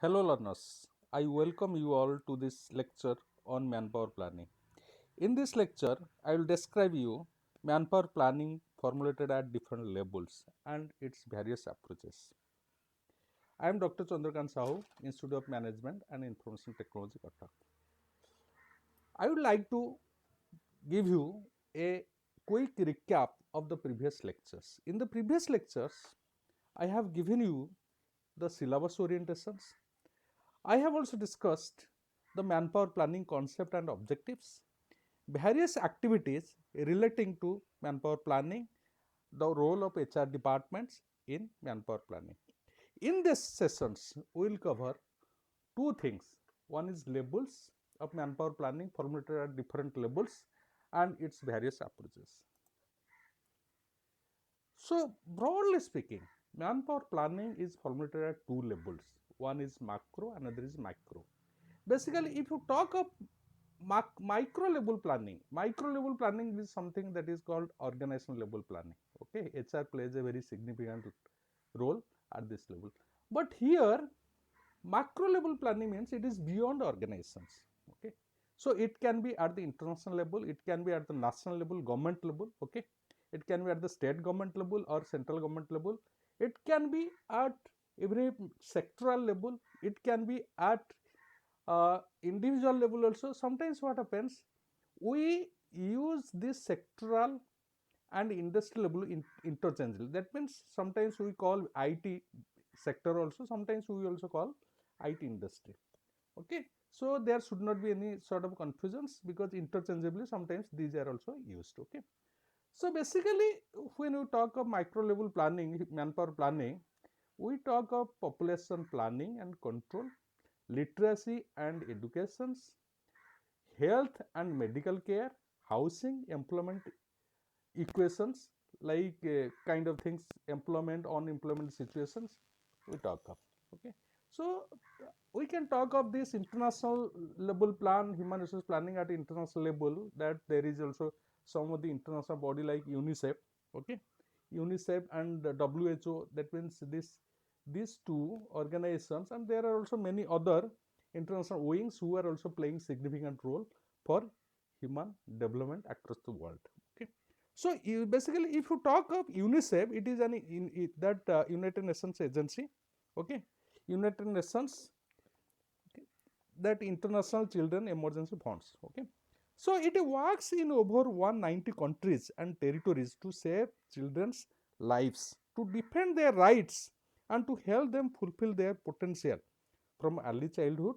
Hello learners, I welcome you all to this lecture on manpower planning. In this lecture, I will describe you manpower planning formulated at different levels and its various approaches. I am Dr. Chandrakant Sahu, Institute of Management and Information Technology, Cuttack. I would like to give you a quick recap of the previous lectures. In the previous lectures, I have given you the syllabus orientations. I have also discussed the manpower planning concept and objectives, various activities relating to manpower planning, the role of HR departments in manpower planning. In these sessions, we will cover two things. One is levels of manpower planning formulated at different levels and its various approaches. So, broadly speaking, manpower planning is formulated at two levels. One is macro, another is micro. Basically, if you talk of micro level planning is something that is called organizational level planning. Okay, HR plays a very significant role at this level. But here, macro level planning means it is beyond organizations. Okay, so it can be at the international level, it can be at the national level, government level. Okay, it can be at the state government level or central government level. It can be at every sectoral level. It can be at individual level also. Sometimes what happens, we use this sectoral and industrial level interchangeably. That means sometimes we call IT sector also, sometimes we also call IT industry. Okay, so there should not be any sort of confusions because interchangeably sometimes these are also used. Okay, so basically when we talk of micro level planning, manpower planning, we talk of population planning and control, literacy and educations, health and medical care, housing, employment equations, like kind of things, employment, unemployment situations we talk of. Okay, so we can talk of this international level plan, human resource planning at international level, that there is also some of the international body like UNICEF. Okay, UNICEF and WHO, that means these two organizations, and there are also many other international wings who are also playing significant role for human development across the world. Okay, so basically if you talk of UNICEF, it is that United Nations agency. Okay, United Nations, okay, that international children emergency funds. Okay, so it works in over 190 countries and territories to save children's lives, to defend their rights, and to help them fulfill their potential from early childhood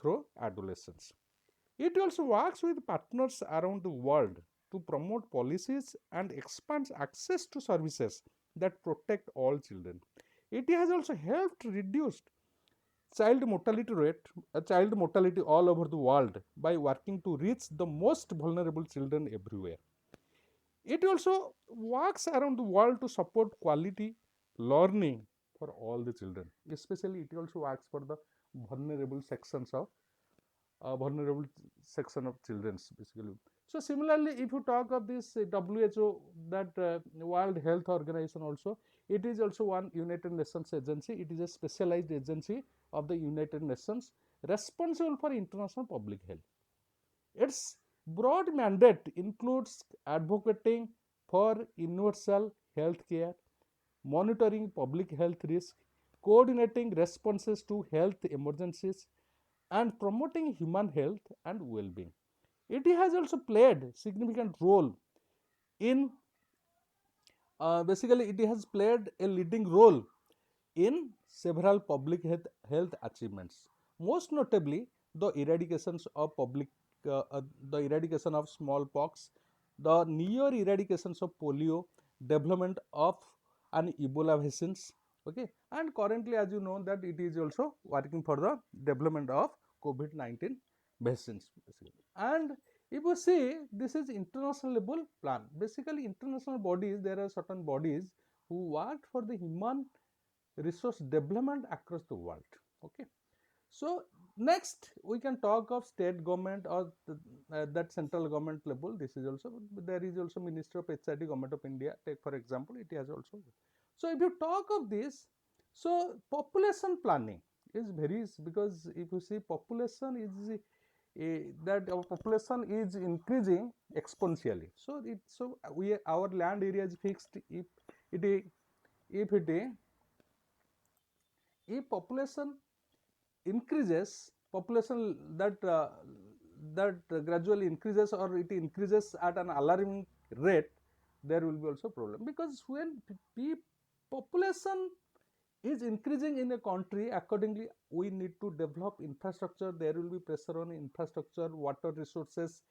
through adolescence. It also works with partners around the world to promote policies and expand access to services that protect all children. It has also helped reduce child mortality all over the world by working to reach the most vulnerable children everywhere. It also works around the world to support quality learning for all the children. Especially, it also works for the vulnerable sections of vulnerable section of children's basically. So similarly, if you talk of this WHO, that World Health Organization also, it is also one United Nations agency. It is a specialized agency of the United Nations responsible for international public health. Its broad mandate includes advocating for universal health care, monitoring public health risk, coordinating responses to health emergencies, and promoting human health and well-being. It has also played significant role in basically it has played a leading role in several public health achievements, most notably the eradications of the eradication of smallpox, the near eradications of polio, development of an Ebola vaccines. Okay, and currently, as you know, that it is also working for the development of COVID-19 vaccines, basically. And if you see, this is international level plan. Basically, international bodies, there are certain bodies who work for the human resource development across the world. Okay, so next we can talk of state government or that central government level. This is also, there is also Minister of HRD, Government of India, take for example, it has also. So if you talk of this, so population planning, is varies, because if you see population is that our population is increasing exponentially. So we our land area is fixed. It if it if population increases, population that gradually increases, or it increases at an alarming rate, there will be also problem, because when population is increasing in a country, accordingly we need to develop infrastructure. There will be pressure on infrastructure, water resources,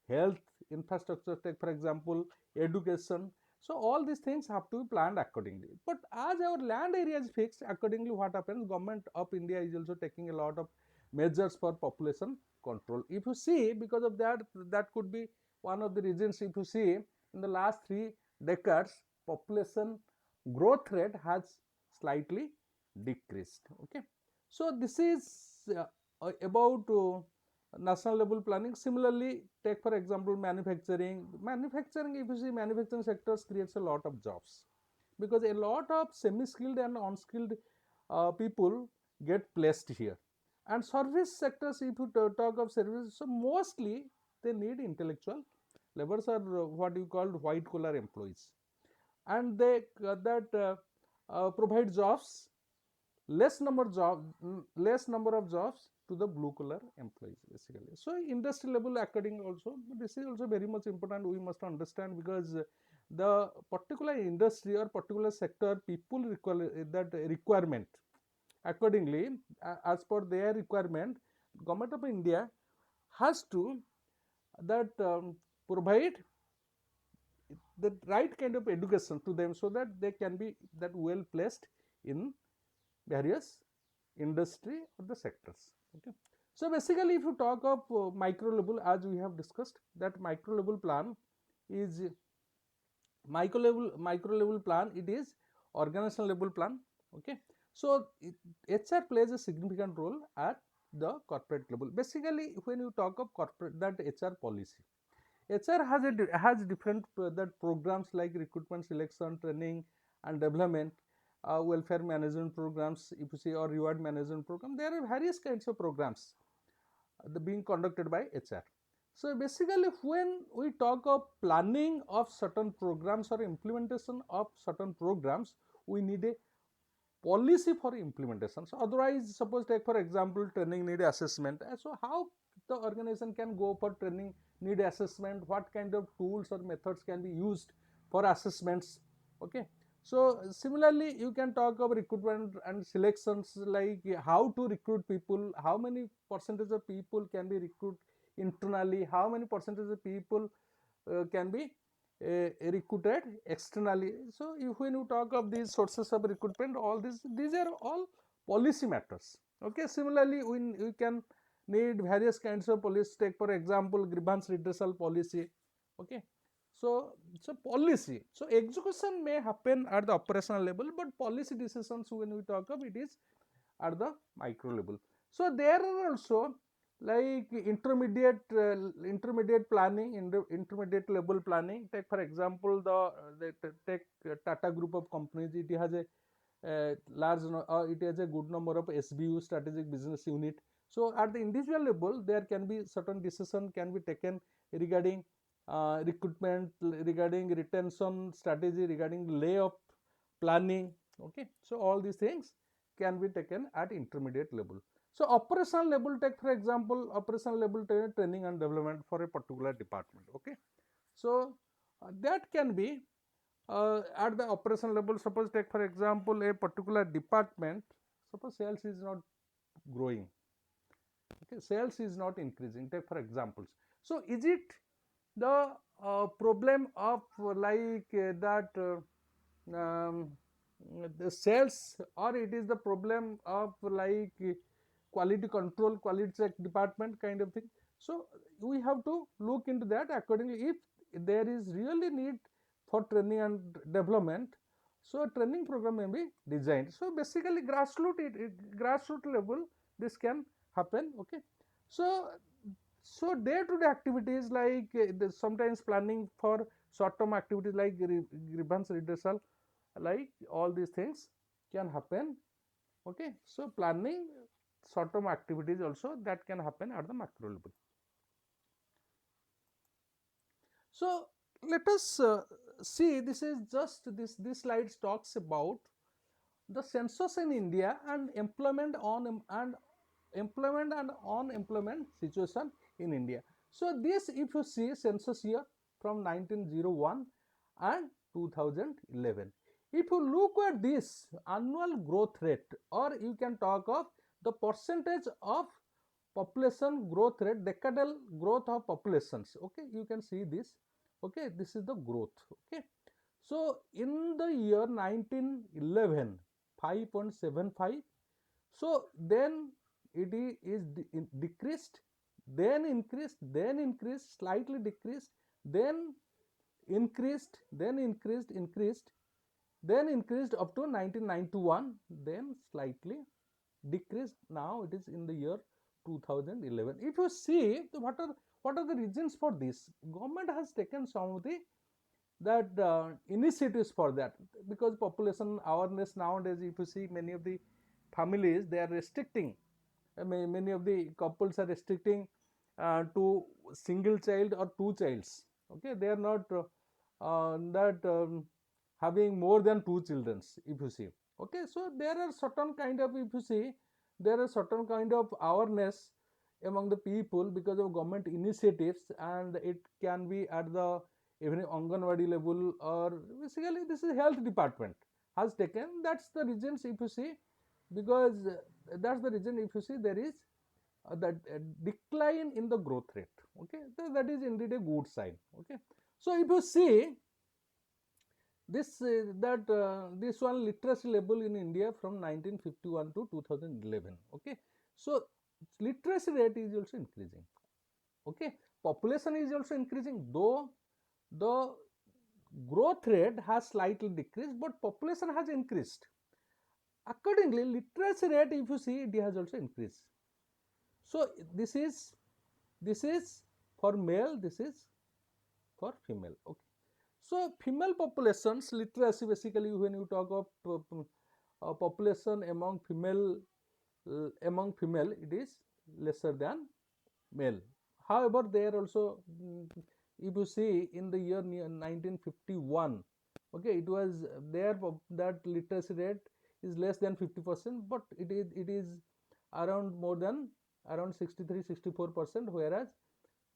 health infrastructure, take for example education. So all these things have to be planned accordingly. But as our land area is fixed, accordingly what happens, government of India is also taking a lot of measures for population control. If you see, because of that, that could be one of the reasons. If you see, in the last 3 decades, population growth rate has slightly decreased. Okay, so this is about national level planning. Similarly, take for example manufacturing. If you see, manufacturing sectors creates a lot of jobs, because a lot of semi skilled and unskilled people get placed here. And service sectors, if you talk of service, so mostly they need intellectual labors, or what you call white collar employees, and they provide jobs, less number of jobs to the blue collar employees basically. So industry level according also, this is also very much important, we must understand, because the particular industry or particular sector people require that requirement, accordingly as per their requirement, government of India has to that provide the right kind of education to them, so that they can be that well placed in various industry or the sectors. Okay, so basically if you talk of micro level, as we have discussed, that micro level plan is micro level plan, it is organizational level plan. Okay, so HR plays a significant role at the corporate level. Basically when you talk of corporate, that HR policy, HR has different that programs like recruitment, selection, training and development, welfare management programs, if you see, or reward management program. There are various kinds of programs being conducted by HR. So basically when we talk of planning of certain programs or implementation of certain programs, we need a policy for implementation. So otherwise, suppose take for example training need assessment. So how the organization can go for training need assessment, what kind of tools or methods can be used for assessments. Okay, so similarly you can talk of recruitment and selections, like how to recruit people, how many percentage of people can be recruited internally, how many percentage of people can be recruited externally. So when you talk of these sources of recruitment, all these are all policy matters. Okay, similarly we can need various kinds of policy. Take for example grievance redressal policy. Okay, so policy, so execution may happen at the operational level, but policy decisions when we talk of, it is at the micro level. So there are also like intermediate planning, intermediate level planning. Take for example take Tata group of companies, it has a large it has a good number of SBU, strategic business unit. So at the individual level there can be certain decision can be taken regarding recruitment, regarding retention strategy, regarding layoff planning. Okay, so all these things can be taken at intermediate level. So operational level, take for example operational level training and development for a particular department. Okay, so that can be at the operational level. Suppose take for example a particular department, suppose sales is not growing. Okay, sales is not increasing, take for examples. So is it the problem of that the sales, or it is the problem of quality control, quality check department kind of thing? So we have to look into that accordingly. If there is really need for training and development, so a training program may be designed. So basically grassroots level this can happen. Okay, so day to day activities like sometimes planning for short term activities like grievance redressal, like all these things can happen Okay, so planning short term activities also that can happen at the macro level. So let us see, this is just this slide talks about the census in India and employment and unemployment situation in India. So this, if you see census year from 1901 and 2011, if you look at this annual growth rate, or you can talk of the percentage of population growth rate, decadal growth of populations, okay, you can see this, okay, this is the growth, okay. So in the year 1911, 5.75, so then it is decreased, then increased, slightly decreased, then increased, then increased up to 1991, then slightly decreased. Now it is in the year 2011. If you see what are the reasons for this, government has taken some of the that initiatives for that, because population awareness nowadays, if you see many of the families, they are restricting, many of the couples are restricting to single child or two childs, okay, they are not that having more than two children, if you see, okay. So there are certain kind of, if you see, there are certain kind of awareness among the people because of government initiatives, and it can be at the even Anganwadi level, or basically this is health department has taken, that's the reasons, if you see, because that's the reason, if you see, there is that decline in the growth rate, okay. So that is indeed a good sign, okay. So if you see this this one literacy level in India from 1951 to 2011, okay. So literacy rate is also increasing, okay. Population is also increasing, though the growth rate has slightly decreased, but population has increased. Accordingly, literacy rate, if you see, it has also increased. So this is for male, this is for female, okay. So female populations literacy, basically when you talk of population among female, it is lesser than male. However, there also, if you see in the year 1951, okay, it was there that literacy rate is less than 50%, but it is around more than around 63-64%, whereas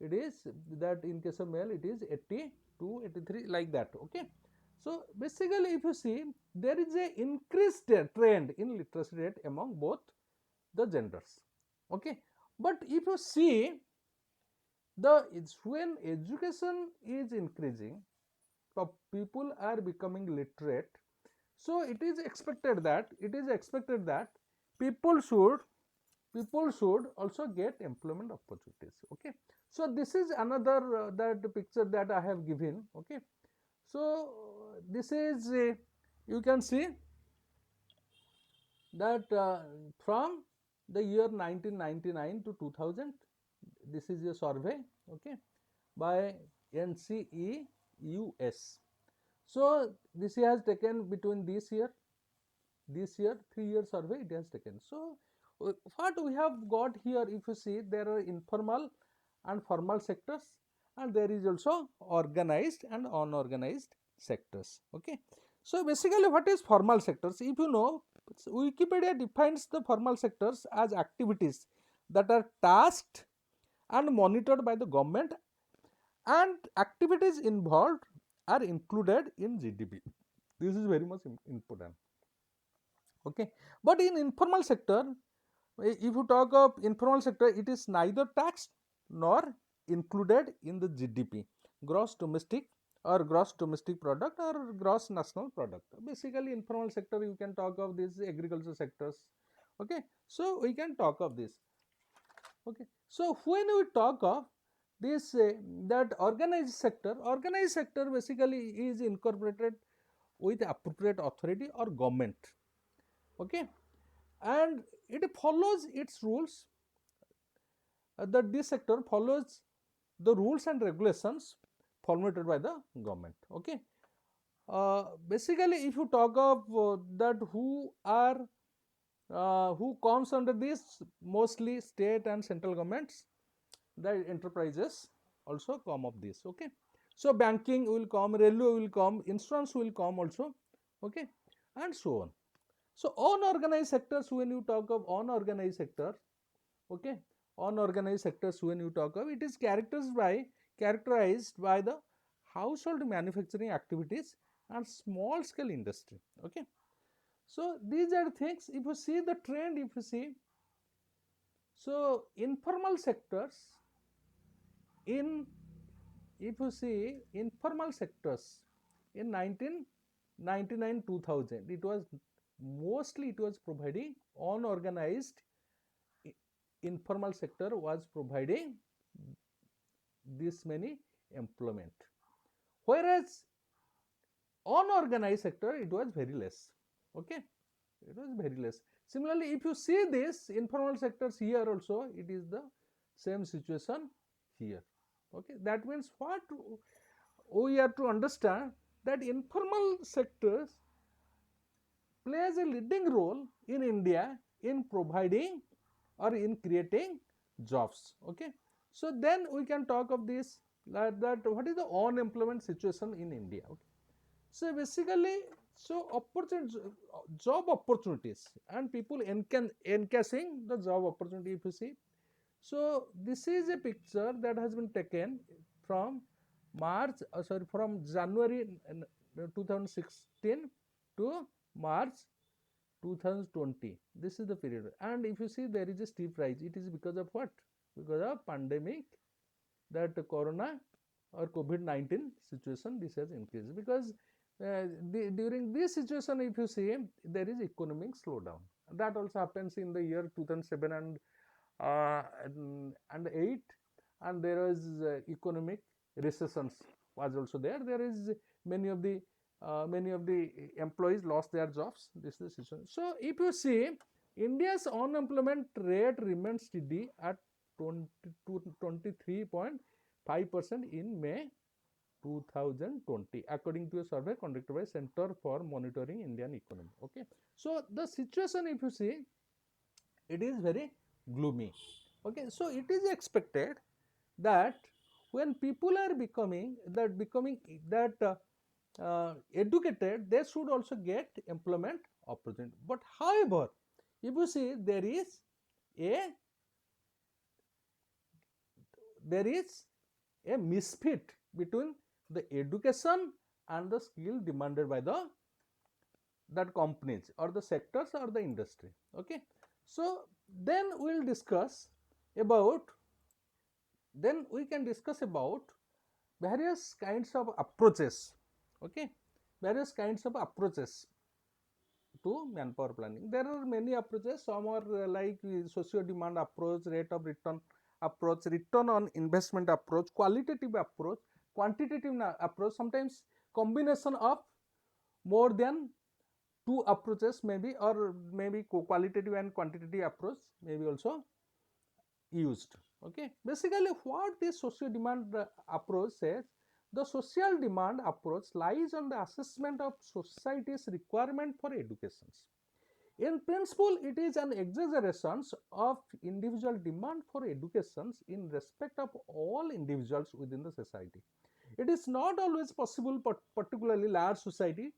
it is that in case of male it is 82, 83, like that, okay. So basically, if you see, there is a increased trend in literacy rate among both the genders, okay. But if you see, it's when education is increasing, people are becoming literate, so it is expected that people should also get employment opportunities, okay. So this is another that picture that I have given, okay. So this is you can see that from the year 1999 to 2000, this is a survey, okay, by NCEUS. So this has taken between this year 3-year survey it has taken. So what we have got here, if you see, there are informal and formal sectors, and there is also organized and unorganized sectors, okay. So basically, what is formal sectors? If you know, Wikipedia defines the formal sectors as activities that are tasked and monitored by the government, and activities involved are included in GDP. This is very much important, okay. But in informal sector, if you talk of informal sector, it is neither taxed nor included in the GDP, gross domestic or gross domestic product or gross national product. Basically, informal sector, you can talk of these agriculture sectors, okay. So we can talk of this, okay. So when we talk of this that organized sector basically is incorporated with appropriate authority or government, okay, and it follows its rules, that this sector follows the rules and regulations formulated by the government, okay. Basically, if you talk of that who are who comes under this, mostly state and central governments, the enterprises also come of this. Okay, so banking will come, railway will come, insurance will come also. Okay, and so on. So unorganized sectors, when you talk of unorganized sector, okay, unorganized sectors, when you talk of, it is characterized by the household manufacturing activities and small scale industry. Okay, so these are things. If you see the trend, if you see, so informal sectors in, if you see informal sectors in 1999 2000, it was mostly, it was providing unorganized, informal sector was providing this many employment, whereas unorganized sector it was very less. Okay, it was very less. Similarly, if you see this informal sectors here also, it is the same situation here. Okay, that means what we have to understand, that informal sectors plays a leading role in India in providing or in creating jobs. Okay, so then we can talk of this, that what is the unemployment situation in India. Okay, so basically, so opportunity, job opportunities, and people encashing the job opportunity, if you see. So this is a picture that has been taken from from January 2016 to March 2020. This is the period, and if you see, there is a steep rise. It is because of what? Because of pandemic, that corona or COVID-19 situation, this has increased. Because during this situation, if you see, there is economic slowdown. That also happens in the year 2007 and 8, and there was economic recessions was also there. There is many of the employees lost their jobs. This is the situation. So if you see, India's unemployment rate remains steady at 23.5% in May 2020, according to a survey conducted by Center for Monitoring Indian Economy. Okay, so the situation, if you see, it is very gloomy. Okay, so it is expected that when people are becoming educated, they should also get employment opportunity. But however, if you see, a there is a misfit between the education and the skill demanded by the that companies or the sectors or the industry. Okay, so then we'll discuss about, then we can discuss about various kinds of approaches. Okay, various kinds of approaches to manpower planning. There are many approaches. Some are like socio demand approach, rate of return approach, return on investment approach, qualitative approach, quantitative approach. Sometimes combination of more than two approaches maybe, or maybe qualitative and quantitative approach may be also used. Okay, basically what this socio demand approach says, the social demand approach lies on the assessment of society's requirement for education. In principle, it is an exaggeration of individual demand for education in respect of all individuals within the society. It is not always possible, particularly large society,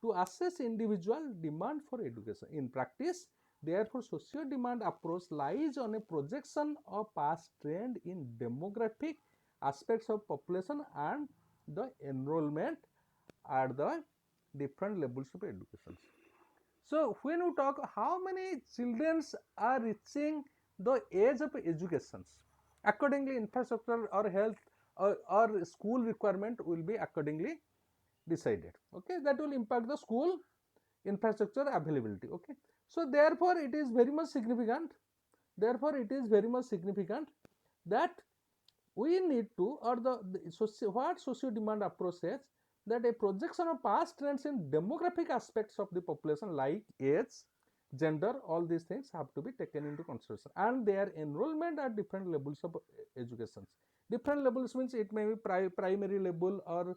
to assess individual demand for education. In practice, therefore, socio-demand approach lies on a projection of past trend in demographic aspects of population and the enrollment at the different levels of education. So when we talk how many children are reaching the age of education, accordingly infrastructure or health or school requirement will be accordingly decided. Okay, that will impact the school infrastructure availability. Okay, so therefore it is very much significant, that we need to, or what socio demand approach says, that a projection of past trends in demographic aspects of the population like age, gender, all these things have to be taken into consideration, and their enrollment at different levels of education. Different levels means it may be primary level or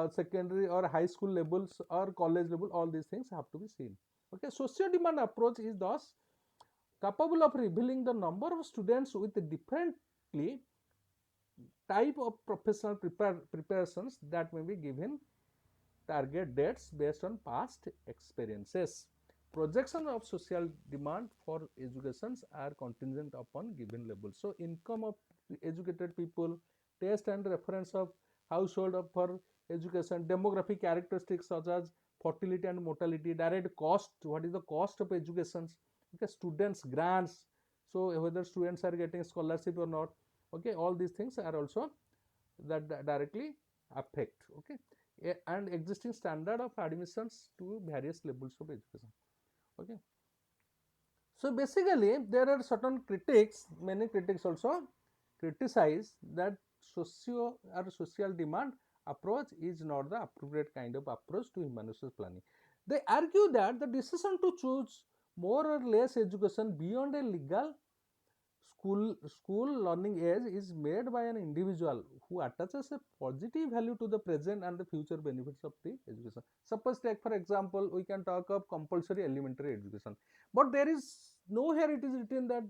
secondary or high school levels or college level, all these things have to be seen. Okay, socio-demand approach is thus capable of revealing the number of students with differently type of professional preparations that may be given target dates based on past experiences. Projection of social demand for educations are contingent upon given levels. So income of educated people, taste and reference of household for education, demographic characteristics such as fertility and mortality, direct cost, what is the cost of education, okay, students grants, so whether students are getting scholarship or not, okay, all these things are also that directly affect, okay, and existing standard of admissions to various levels of education, okay. So basically there are certain critics, many critics also criticize that socio or social demand approach is not the appropriate kind of approach to human resource planning. They argue that the decision to choose more or less education beyond a legal school learning age is made by an individual who attaches a positive value to the present and the future benefits of the education. Suppose take for example, we can talk of compulsory elementary education, but there is nowhere it is written that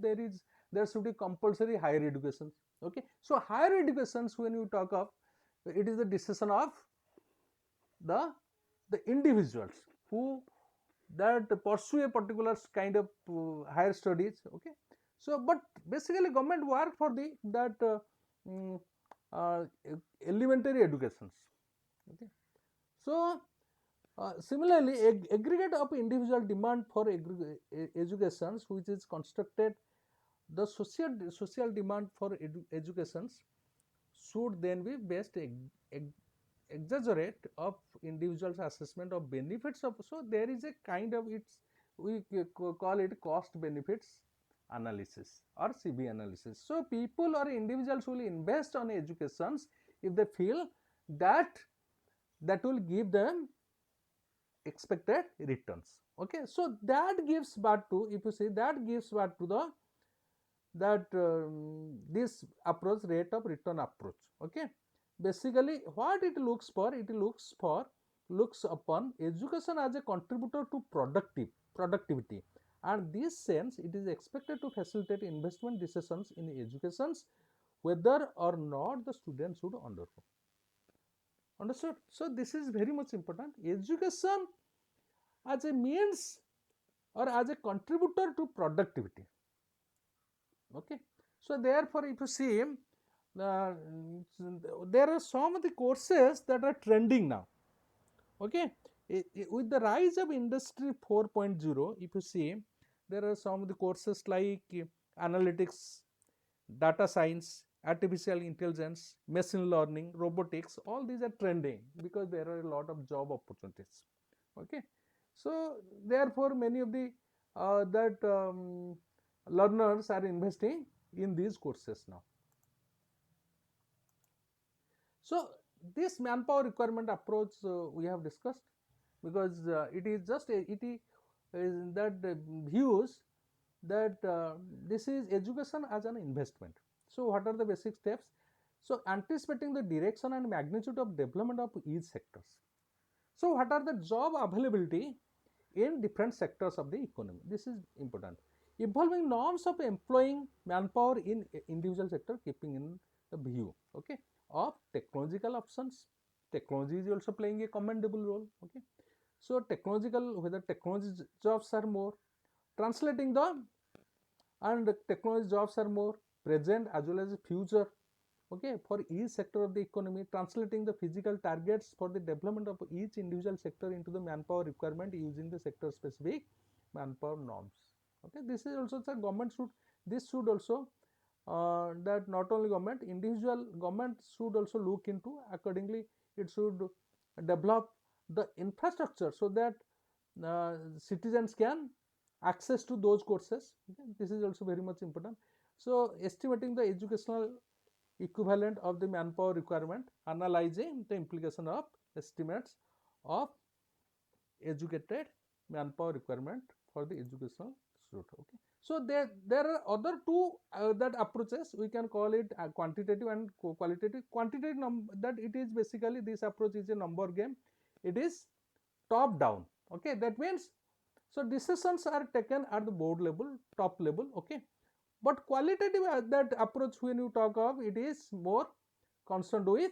there should be compulsory higher education. Okay, so higher educations, when you talk of, it is the decision of the individuals who that pursue a particular kind of higher studies, okay. So but basically government work for the that um, uh, elementary educations, okay. So similarly aggregate of individual demand for educations which is constructed, the social demand for educations should then be based exaggerate of individual's assessment of benefits of, so there is a kind of, it's we call it cost benefits analysis or CV analysis. So people or individuals will invest on educations if they feel that that will give them expected returns, okay. So that gives birth to, if you see, that gives birth to the that this approach, rate of return approach, okay. Basically what it looks for, looks upon education as a contributor to productivity, and this sense it is expected to facilitate investment decisions in educations whether or not the student should undergo. Understood? So this is very much important. Education as a means or as a contributor to productivity, okay. So therefore if you see, uh, there are some of the courses that are trending now, okay. With the rise of industry 4.0, if you see, there are some of the courses like analytics, data science, artificial intelligence, machine learning, robotics, all these are trending because there are a lot of job opportunities, okay. So therefore many of the that learners are investing in these courses now. So this manpower requirement approach we have discussed, because it is just it is that views that this is education as an investment. So what are the basic steps? So anticipating the direction and magnitude of development of each sectors. So what are the job availability in different sectors of the economy? This is important. Evolving norms of employing manpower in individual sector, keeping in the view, okay, of technological options. Technology is also playing a commendable role, okay. So technological, whether technology jobs are more, translating the, and technology jobs are more present as well as future, okay, for each sector of the economy, translating the physical targets for the development of each individual sector into the manpower requirement using the sector specific manpower norms, okay. This is also the government should, this should also that not only government, individual government should also look into accordingly. It should develop the infrastructure so that citizens can access to those courses, okay? This is also very much important. So estimating the educational equivalent of the manpower requirement, analyzing the implication of estimates of educated manpower requirement for the educational route, okay. So there are other two that approaches, we can call it quantitative and qualitative. Quantitative that it is basically, this approach is a number game, it is top down, okay. That means So decisions are taken at the board level, top level, okay. But qualitative that approach when you talk of, it is more concerned with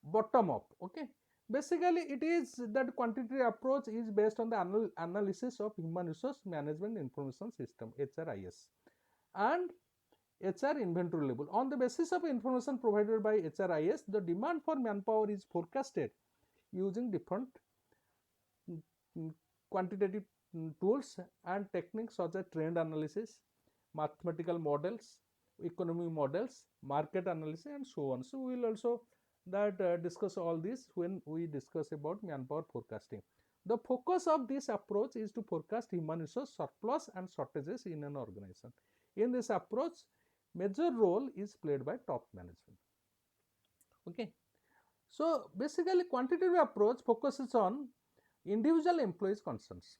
bottom up, okay. Basically it is that quantitative approach is based on the analysis of human resource management information system, HRIS, and HR inventory level. On the basis of information provided by HRIS, the demand for manpower is forecasted using different quantitative tools and techniques such as trend analysis, mathematical models, economic models, market analysis, and so on. So we will also discuss all this when we discuss about manpower forecasting. The focus of this approach is to forecast human resource surplus and shortages in an organization. In this approach, major role is played by top management. Okay. So basically quantitative approach focuses on individual employees' concerns.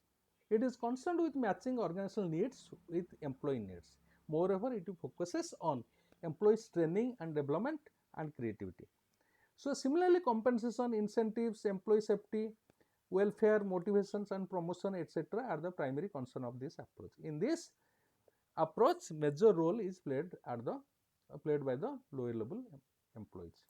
It is concerned with matching organizational needs with employee needs. Moreover, it focuses on employees' training and development and creativity. So similarly, compensation, incentives, employee safety, welfare, motivations and promotion, etc. are the primary concern of this approach. In this approach, major role is played by the lower level employees.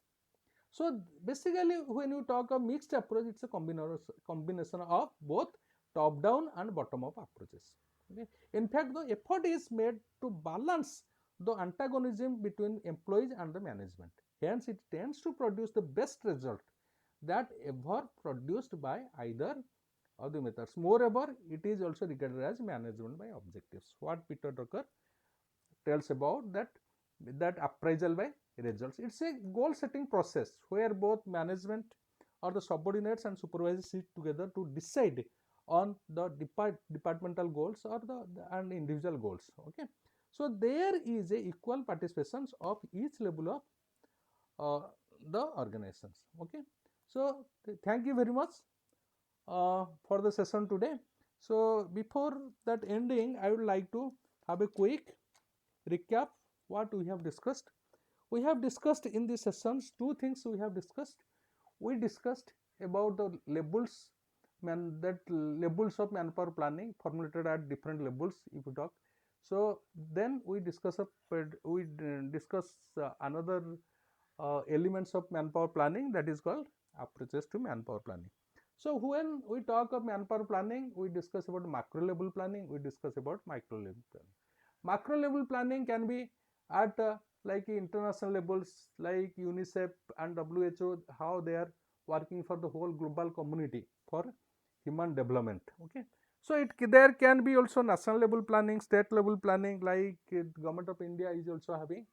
So basically when you talk of mixed approach, it's a combination of both top down and bottom up approaches. Okay. In fact, the effort is made to balance the antagonism between employees and the management. Hence, it tends to produce the best result that ever produced by either of the methods. Moreover, it is also regarded as management by objectives. What Peter Drucker tells about that appraisal by results. It's a goal setting process where both management or the subordinates and supervisors sit together to decide on the departmental goals or and individual goals. Okay, so there is a equal participation of each level of the organizations. Okay, so thank you very much for the session today. So before that ending, I would like to have a quick recap what we have discussed. We have discussed in these sessions two things. We have discussed. We discussed about the labels, labels of manpower planning formulated at different levels. If you talk, so then we discuss another elements of manpower planning, that is called approaches to manpower planning. So when we talk of manpower planning, we discuss about macro level planning, we discuss about micro level planning. Macro level planning can be at like international levels like UNICEF and WHO, how they are working for the whole global community for human development. Okay, so there can be also national level planning, state level planning, like Government of India is also having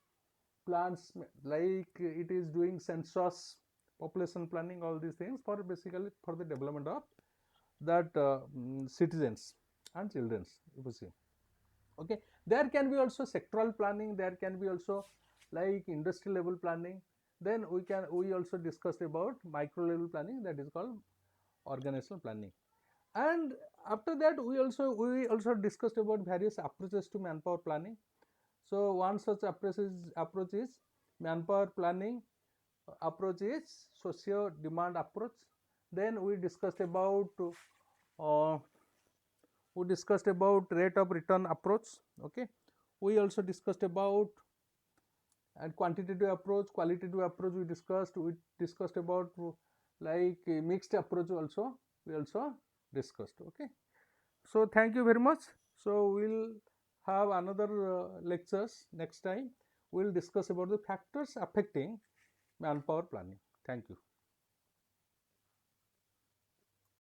plans, like it is doing census, population planning, all these things for basically for the development of that citizens and children, if you see. Okay, there can be also sectoral planning, there can be also like industry level planning. Then we also discussed about micro level planning, that is called organizational planning. And after that we also discussed about various approaches to manpower planning. So one such approach is manpower planning approach is socio demand approach. Then we discussed about rate of return approach. Okay, we also discussed about and quantitative approach, qualitative approach. We discussed about like mixed approach also we also discussed. Okay, so thank you very much. So we'll have another lectures next time. We'll discuss about the factors affecting manpower planning. Thank you.